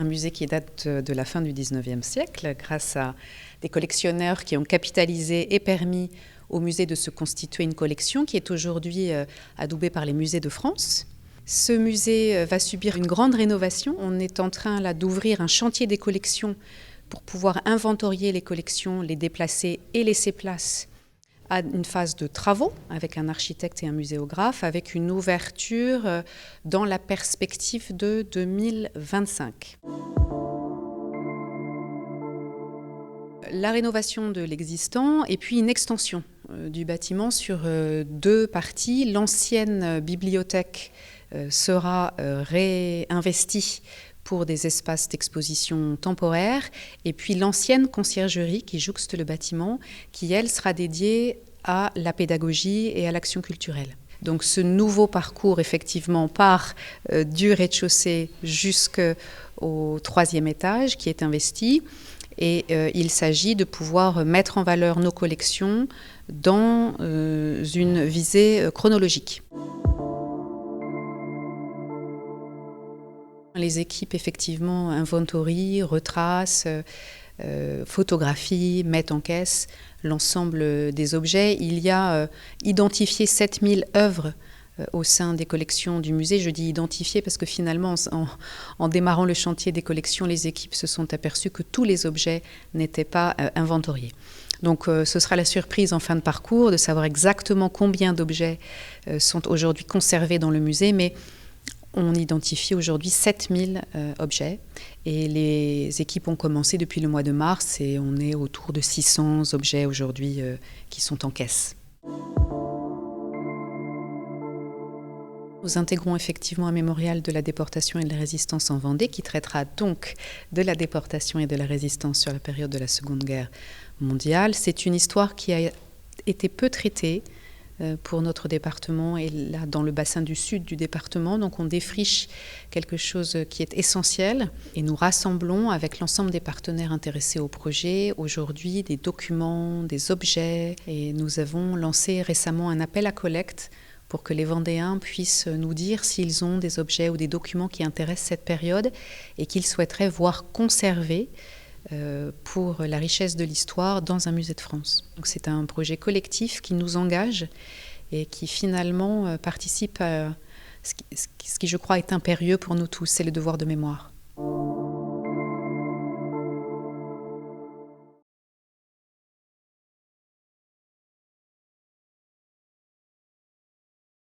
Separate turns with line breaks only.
Un musée qui date de la fin du 19e siècle, grâce à des collectionneurs qui ont capitalisé et permis au musée de se constituer une collection qui est aujourd'hui adoubée par les musées de France. Ce musée va subir une grande rénovation. On est en train là d'ouvrir un chantier des collections pour pouvoir inventorier les collections, les déplacer et laisser place à une phase de travaux avec un architecte et un muséographe, avec une ouverture dans la perspective de 2025. La rénovation de l'existant et puis une extension du bâtiment sur deux parties. L'ancienne bibliothèque sera réinvestie pour des espaces d'exposition temporaires, et puis l'ancienne conciergerie qui jouxte le bâtiment, qui elle sera dédiée à la pédagogie et à l'action culturelle. Donc ce nouveau parcours effectivement part du rez-de-chaussée jusqu'au 3e étage qui est investi, et il s'agit de pouvoir mettre en valeur nos collections dans une visée chronologique. Les équipes, effectivement, inventorient, retracent, photographient, mettent en caisse l'ensemble des objets. Il y a identifié 7000 œuvres au sein des collections du musée. Je dis identifié parce que finalement, en démarrant le chantier des collections, les équipes se sont aperçues que tous les objets n'étaient pas inventoriés. Donc ce sera la surprise en fin de parcours de savoir exactement combien d'objets sont aujourd'hui conservés dans le musée, mais on identifie aujourd'hui 7000 objets et les équipes ont commencé depuis le mois de mars et on est autour de 600 objets aujourd'hui qui sont en caisse. Nous intégrons effectivement un mémorial de la déportation et de la résistance en Vendée qui traitera donc de la déportation et de la résistance sur la période de la Seconde Guerre mondiale. C'est une histoire qui a été peu traitée pour notre département et là dans le bassin du sud du département. Donc on défriche quelque chose qui est essentiel et nous rassemblons avec l'ensemble des partenaires intéressés au projet aujourd'hui des documents, des objets, et nous avons lancé récemment un appel à collecte pour que les Vendéens puissent nous dire s'ils ont des objets ou des documents qui intéressent cette période et qu'ils souhaiteraient voir conservés pour la richesse de l'histoire dans un musée de France. Donc c'est un projet collectif qui nous engage et qui finalement participe à ce qui je crois est impérieux pour nous tous, c'est le devoir de mémoire.